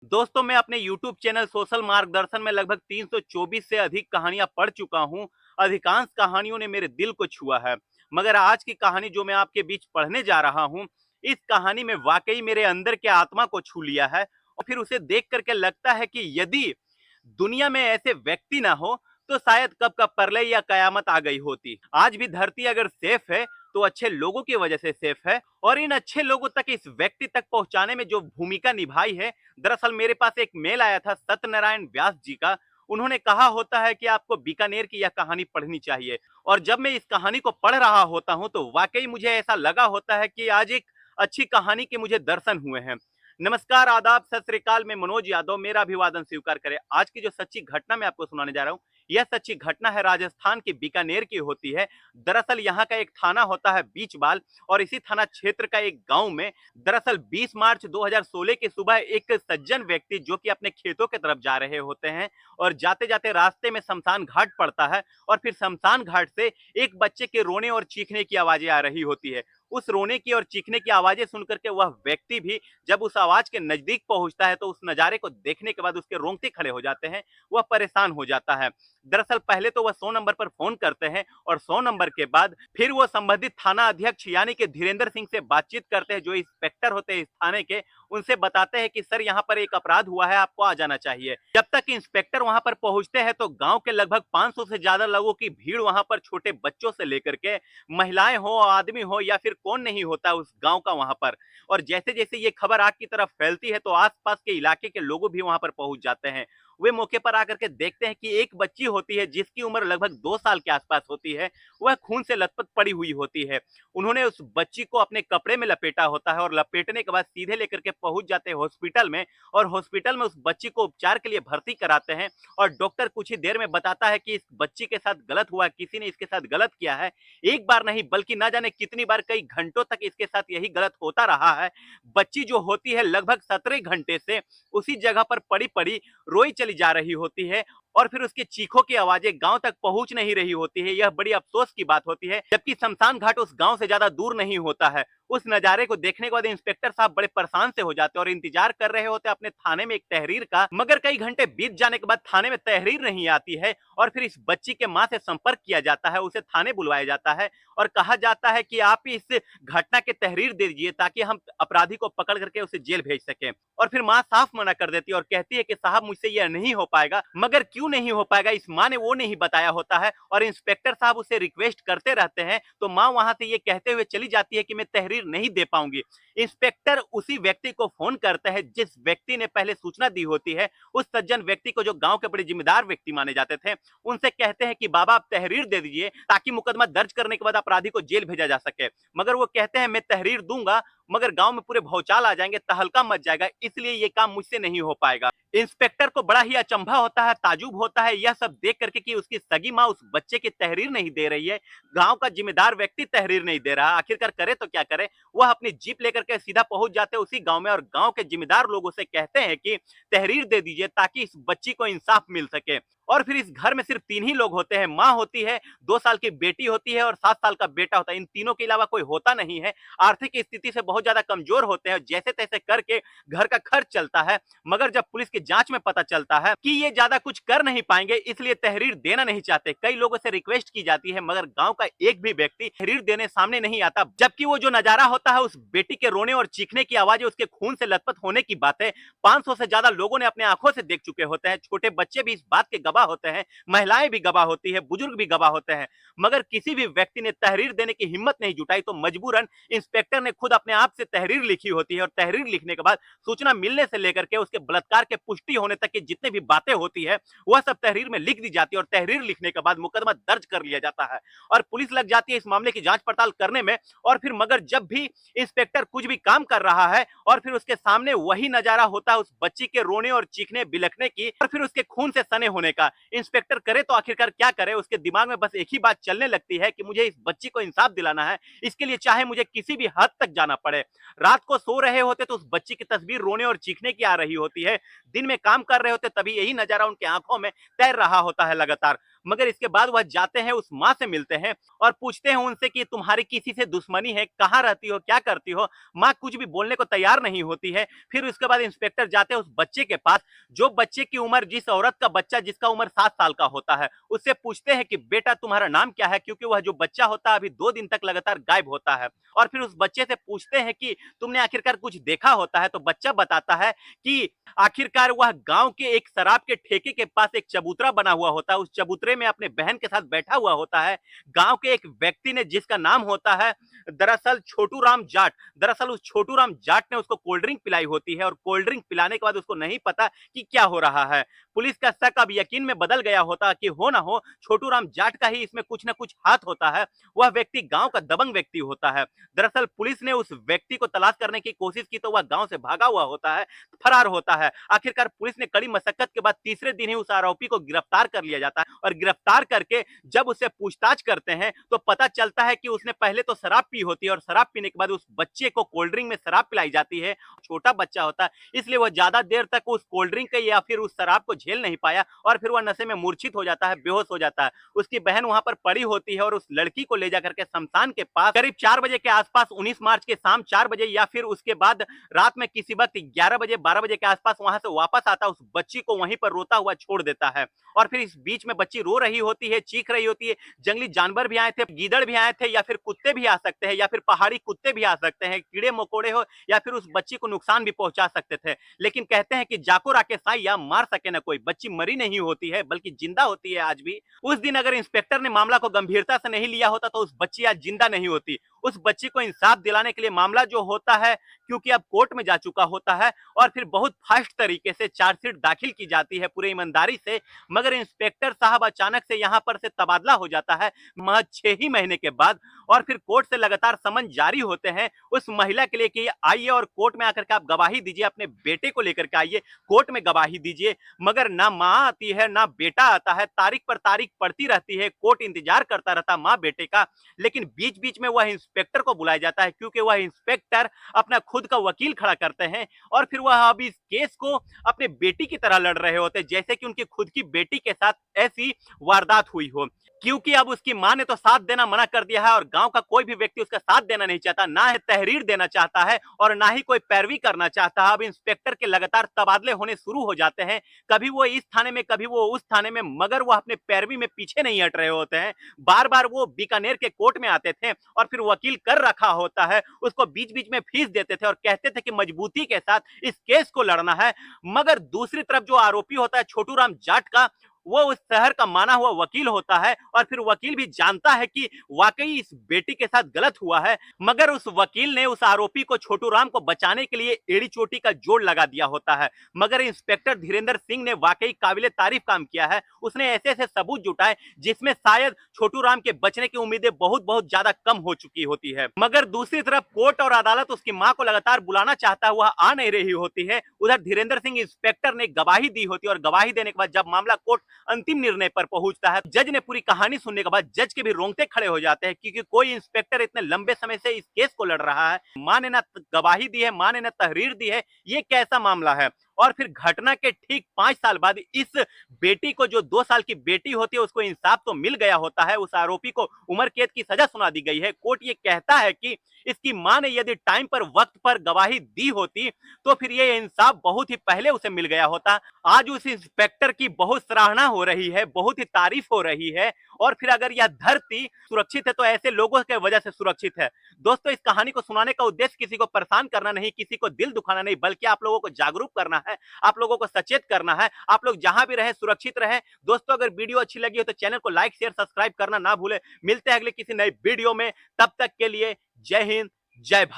दोस्तों, मैं अपने YouTube चैनल सोशल मार्गदर्शन में लगभग 324 से अधिक कहानियां पढ़ चुका हूं। अधिकांश कहानियों ने मेरे दिल को छुआ है। मगर आज की कहानी जो मैं आपके बीच पढ़ने जा रहा हूं, इस कहानी में वाकई मेरे अंदर के आत्मा को छू लिया है। और फिर उसे देख करके लगता है कि यदि दुनिया में ऐसे व्यक्ति ना हो तो शायद कब का प्रलय या कयामत आ गई होती। आज भी धरती अगर सेफ है तो अच्छे लोगों की वजह से सेफ है, और इन अच्छे लोगों तक इस व्यक्ति तक पहुंचाने में जो भूमिका निभाई है। दरअसल मेरे पास एक मेल आया था सत्यनारायण व्यास जी का। उन्होंने कहा होता है कि आपको बीकानेर की यह कहानी पढ़नी चाहिए, और जब मैं इस कहानी को पढ़ रहा होता हूं तो वाकई मुझे ऐसा लगा होता है कि आज एक अच्छी कहानी के मुझे दर्शन हुए हैं। नमस्कार, आदाब, सत श्री अकाल। मैं मनोज यादव, मेरा अभिवादन स्वीकार करें। आज की जो सच्ची घटना मैं आपको सुनाने जा रहा हूं, यह सच्ची घटना है राजस्थान के बीकानेर की होती है। दरअसल यहाँ का एक थाना होता है बीचबाल, और इसी थाना क्षेत्र का एक गांव में दरअसल 20 मार्च 2016 की सुबह एक सज्जन व्यक्ति जो कि अपने खेतों की तरफ जा रहे होते हैं, और जाते जाते रास्ते में शमशान घाट पड़ता है, और फिर शमशान घाट से एक बच्चे के रोने और चीखने की आवाजें आ रही होती है। उस रोने की और चीखने की आवाजें सुनकर के वह व्यक्ति भी जब उस आवाज के नजदीक पहुंचता है तो उस नजारे को देखने के बाद उसके रोंगटे खड़े हो जाते हैं। वह परेशान हो जाता है। दरअसल पहले तो वह 100 नंबर पर फोन करते हैं, और 100 नंबर के बाद फिर वो संबंधित थाना अध्यक्ष यानी कि धीरेन्द्र सिंह से बातचीत करते हैं, जो इंस्पेक्टर होते हैं इस थाने के। उनसे बताते हैं कि सर, यहाँ पर एक अपराध हुआ है, आपको आ जाना चाहिए। जब तक इंस्पेक्टर वहां पर पहुंचते हैं तो गांव के लगभग 500 से ज्यादा लोगों की भीड़ वहां पर, छोटे बच्चों से लेकर के महिलाएं हो, आदमी हो, या फिर कौन नहीं होता उस गांव का वहां पर। और जैसे जैसे ये खबर आग की तरफ फैलती है तो आसपास के इलाके के लोग भी वहां पर पहुंच जाते हैं। वे मौके पर आकर के देखते हैं कि एक बच्ची होती है जिसकी उम्र लगभग 2 साल के आसपास होती है। वह खून से लथपथ पड़ी हुई होती है। उन्होंने उस बच्ची को अपने कपड़े में लपेटा होता है, और लपेटने के बाद सीधे लेकर के पहुंच जाते हैं हॉस्पिटल में। और हॉस्पिटल में उस बच्ची को उपचार के लिए भर्ती कराते हैं, और डॉक्टर कुछ ही देर में बताता है कि इस बच्ची के साथ गलत हुआ, किसी ने इसके साथ गलत किया है। एक बार नहीं बल्कि ना जाने कितनी बार, कई घंटों तक इसके साथ यही गलत होता रहा है। बच्ची जो होती है लगभग 17 घंटे से उसी जगह पर पड़ी पड़ी रोई चली जा रही होती है, और फिर उसके चीखों की आवाजें गांव तक पहुंच नहीं रही होती है। यह बड़ी अफसोस की बात होती है, जबकि शमशान घाट उस गांव से ज्यादा दूर नहीं होता है। उस नजारे को देखने के बाद इंस्पेक्टर साहब बड़े परेशान से हो जाते हैं, और इंतजार कर रहे होते अपने थाने में एक तहरीर का। मगर कई घंटे बीत जाने के बाद थाने में तहरीर नहीं आती है, और फिर इस बच्ची के मां से संपर्क किया जाता है, उसे थाने बुलवाया जाता है, और कहा जाता है कि आप इस घटना के तहरीर दे दीजिए ताकि हम अपराधी को पकड़ करके उसे जेल भेज सकें। और फिर मां साफ मना कर देती है और कहती है कि साहब, मुझसे यह नहीं हो पाएगा। मगर क्यों नहीं हो पाएगा, इस मां ने वो नहीं बताया होता है, और इंस्पेक्टर साहब उसे रिक्वेस्ट करते रहते हैं, तो मां वहां से ये कहते हुए चली जाती है कि मैं तहरीर नहीं दे पाऊंगी। इंस्पेक्टर उसी व्यक्ति को फोन करते हैं जिस व्यक्ति ने पहले सूचना दी होती है, उस सज्जन व्यक्ति को, जो गांव के बड़े जिम्मेदार व्यक्ति माने जाते थे। उनसे कहते हैं कि बाबा, आप तहरीर दे दीजिए ताकि मुकदमा दर्ज करने के बाद अपराधी को जेल भेजा जा सके। मगर वो कहते हैं मैं तहरीर दूंगा, मगर गांव में पूरे भौचाल आ जाएंगे, तहलका मच जाएगा, इसलिए ये काम मुझसे नहीं हो पाएगा। इंस्पेक्टर को बड़ा ही अचंभा होता है, ताजुब होता है यह सब देख करके कि उसकी सगी मां उस बच्चे की तहरीर नहीं दे रही है, गांव का जिम्मेदार व्यक्ति तहरीर नहीं दे रहा। आखिरकार करे तो क्या करे। वह अपनी जीप लेकर के सीधा पहुंच जाते हैं उसी गांव में, और गांव के जिम्मेदार लोगों से कहते हैं कि तहरीर दे दीजिए ताकि इस बच्ची को इंसाफ मिल सके। और फिर इस घर में सिर्फ 3 ही लोग होते हैं, मां होती है, 2 साल की बेटी होती है, और 7 साल का बेटा होता है। इन तीनों के अलावा कोई होता नहीं है। आर्थिक स्थिति से बहुत ज्यादा कमजोर होते हैं, जैसे तैसे करके घर का खर्च चलता है। मगर जब पुलिस की जांच में पता चलता है कि ये ज्यादा कुछ कर नहीं पाएंगे, इसलिए तहरीर देना नहीं चाहते। कई लोगों से रिक्वेस्ट की जाती है, मगर गांव का एक भी व्यक्ति तहरीर देने सामने नहीं आता। जबकि वो जो नजारा होता है, उस बेटी के रोने और चीखने की आवाजें, उसके खून से लथपथ होने की बातें 500 से ज्यादा लोगों ने अपने आंखों से देख चुके होते हैं। छोटे बच्चे भी इस बात के गवाह होते हैं, महिलाएं भी गवाह होती है, बुजुर्ग भी गवाह होते हैं। मगर किसी भी व्यक्ति ने तहरीर देने की हिम्मत नहीं जुटाई, तो मजबूरन इंस्पेक्टर ने खुद अपने आप से तहरीर लिखी होती है, और तहरीर लिखने के बाद सूचना मिलने से लेकर के उसके बलात्कार के पुष्टि होने तक की जितनी भी बातें होती है, वह सब तहरीर में लिख दी जाती है। और तहरीर लिखने के बाद मुकदमा दर्ज कर लिया जाता है, और पुलिस लग जाती है इस मामले की जांच पड़ताल करने में। और फिर मगर जब भी इंस्पेक्टर कुछ भी काम कर रहा है, और फिर उसके सामने वही नजारा होता है उस बच्ची के रोने और चीखने बिलखने की, और फिर उसके खून से सने होने का। इंस्पेक्टर करे तो आखिरकार क्या करे। उसके दिमाग में बस एक ही बात चलने लगती है कि मुझे इस बच्ची को इंसाफ दिलाना है, इसके लिए चाहे मुझे किसी भी हद तक जाना पड़े। रात को सो रहे होते तो उस बच्ची की तस्वीर रोने और चीखने की आ रही होती है। दिन में काम कर रहे होते तभी यही नजारा उनकी आंखों में तैर रहा होता है लगातार। मगर इसके बाद वह जाते हैं, उस माँ से मिलते हैं और पूछते हैं उनसे कि तुम्हारी किसी से दुश्मनी है, कहाँ रहती हो, क्या करती हो। माँ कुछ भी बोलने को तैयार नहीं होती है। फिर उसके बाद इंस्पेक्टर जाते हैं उस बच्चे के पास, जो बच्चे की उम्र, जिस औरत का बच्चा जिसका उम्र 7 साल का होता है, उससे पूछते हैं कि बेटा तुम्हारा नाम क्या है, क्योंकि वह जो बच्चा होता है अभी 2 दिन तक लगातार गायब होता है। और फिर उस बच्चे से पूछते हैं कि तुमने आखिरकार कुछ देखा होता है, तो बच्चा बताता है कि आखिरकार वह गांव के एक शराब के ठेके के पास एक चबूतरा बना हुआ होता है, उस चबूतरे में अपने बहन के साथ बैठा हुआ होता है। गांव के एक व्यक्ति ने, जिसका नाम होता है दरअसल छोटू राम जाट, दरअसल उस छोटू राम जाट ने उसको कोल्ड ड्रिंक पिलाई होती है और कोल्ड ड्रिंक पिलाने के बाद उसको नहीं पता कि क्या हो रहा है। पुलिस का शक अब यकीन में बदल गया होता कि हो ना हो छोटू राम जाट का ही इसमें कुछ ना कुछ हाथ होता है। वह व्यक्ति गांव का दबंग व्यक्ति होता है। दरअसल पुलिस ने उस व्यक्ति को तलाश करने की कोशिश की तो वह गांव से भागा हुआ होता है, फरार होता है। आखिरकार पुलिस ने कड़ी मशक्कत के बाद तीसरे दिन ही उस आरोपी को गिरफ्तार कर लिया जाता है और गिरफ्तार करके जब उससे पूछताछ करते हैं तो पता चलता है कि उसने पहले तो शराब पी होती है और शराब पीने के बाद उस बच्चे को कोल्ड ड्रिंक में शराब पिलाई जाती है। छोटा बच्चा होता है, इसलिए वह ज्यादा देर तक उस कोल्ड ड्रिंक या फिर उस शराब को झेल नहीं पाया और फिर वह नशे में मूर्छित हो जाता है, बेहोश हो जाता है। उसकी बहन वहां पर पड़ी होती है और उस लड़की को ले जाकर के शमशान के पास करीब 4 बजे के आसपास, 19 मार्च के शाम 4 बजे या फिर उसके बाद रात में किसी वक्त 11 बजे 12 बजे के आसपास वहां से वापस आता, उस बच्ची को वहीं पर रोता हुआ छोड़ देता है। और फिर इस बीच में बच्ची रो रही होती है, चीख रही होती है। जंगली जानवर भी आए थे, गीदड़ भी आए थे या फिर कुत्ते भी आ सकते हैं या फिर पहाड़ी कुत्ते भी आ सकते हैं, कीड़े मकोड़े हो या फिर उस बच्ची को नुकसान भी पहुंचा सकते थे। लेकिन कहते हैं कि जाको राके साईं मार सके ना कोई, बच्ची मरी नहीं होती है बल्कि जिंदा होती है आज भी। उस दिन अगर इंस्पेक्टर ने मामला को गंभीरता से नहीं लिया होता तो उस बच्ची आज जिंदा नहीं होती। उस बच्ची को इंसाफ दिलाने के लिए मामला जो होता है, क्योंकि अब कोर्ट में जा चुका होता है और फिर बहुत फास्ट तरीके से चार्जशीट दाखिल की जाती है पूरी ईमानदारी से। मगर इंस्पेक्टर साहब अचानक से यहां पर से तबादला हो जाता है महज 6 ही महीने के बाद और फिर कोर्ट से लगातार समन जारी होते हैं उस महिला के लिए कि आइए और कोर्ट में आकर के आप गवाही दीजिए, अपने बेटे को लेकर के आइए, कोर्ट में गवाही दीजिए। मगर ना माँ आती है ना बेटा आता है, तारीख पर तारीख पड़ती रहती है, कोर्ट इंतजार करता रहता माँ बेटे का। लेकिन बीच बीच में वह इंस्पेक्टर को बुलाया जाता है क्योंकि वह इंस्पेक्टर अपना खुद का वकील खड़ा करते हैं और फिर वह अब इस केस को अपने बेटी की तरह लड़ रहे होते जैसे कि उनकी खुद की बेटी के साथ ऐसी वारदात हुई हो। क्योंकि अब उसकी मां ने तो साथ देना मना कर दिया है और गांव का कोई भी व्यक्ति उसका साथ देना नहीं चाहता, ना है तहरीर देना चाहता है और ना ही कोई पैरवी करना चाहता है। अब इंस्पेक्टर के लगातार तबादले होने शुरू हो जाते हैं, कभी वो इस थाने में कभी वो उस थाने में, मगर वो अपने पैरवी में पीछे नहीं हट रहे होते हैं। बार बार वो बीकानेर के कोर्ट में आते थे और फिर वकील कर रखा होता है उसको बीच बीच में फीस देते थे और कहते थे कि मजबूती के साथ इस केस को लड़ना है। मगर दूसरी तरफ जो आरोपी होता है छोटू राम जाट का, वो उस शहर का माना हुआ वकील होता है और फिर वकील भी जानता है कि वाकई इस बेटी के साथ गलत हुआ है। मगर उस वकील ने उस आरोपी को, छोटू राम को बचाने के लिए एड़ी चोटी का जोड़ लगा दिया होता है। मगर इंस्पेक्टर धीरेन्द्र सिंह ने वाकई काबिले तारीफ काम किया है। उसने ऐसे ऐसे सबूत जुटाए जिसमें शायद छोटू राम के बचने की उम्मीदें बहुत बहुत ज्यादा कम हो चुकी होती है। मगर दूसरी तरफ कोर्ट और अदालत उसकी मां को लगातार बुलाना चाहता है, वह आ नहीं रही होती है। उधर धीरेन्द्र सिंह इंस्पेक्टर ने गवाही दी होती है और गवाही देने के बाद जब मामला कोर्ट अंतिम निर्णय पर पहुंचता है, जज ने पूरी कहानी सुनने के बाद जज के भी रोंगटे खड़े हो जाते हैं क्योंकि कोई इंस्पेक्टर इतने लंबे समय से इस केस को लड़ रहा है, मां ने ना गवाही दी है, मां ने ना तहरीर दी है, ये कैसा मामला है। और फिर घटना के ठीक 5 साल बाद इस बेटी को, जो 2 साल की बेटी होती है, उसको इंसाफ तो मिल गया होता है, उस आरोपी को उम्र कैद की सजा सुना दी गई है। कोर्ट ये कहता है कि इसकी मां ने यदि टाइम पर, वक्त पर गवाही दी होती तो फिर ये इंसाफ बहुत ही पहले उसे मिल गया होता। आज उस इंस्पेक्टर की बहुत सराहना हो रही है, बहुत ही तारीफ हो रही है और फिर अगर यह धरती सुरक्षित है तो ऐसे लोगों की वजह से सुरक्षित है। दोस्तों, इस कहानी को सुनाने का उद्देश्य किसी को परेशान करना नहीं, किसी को दिल दुखाना नहीं, बल्कि आप लोगों को जागरूक करना है, आप लोगों को सचेत करना है। आप लोग जहां भी रहे सुरक्षित रहे। दोस्तों, अगर वीडियो अच्छी लगी हो तो चैनल को लाइक शेयर सब्सक्राइब करना ना भूले। मिलते हैं अगले किसी नए वीडियो में, तब तक के लिए जय हिंद, जय भारत।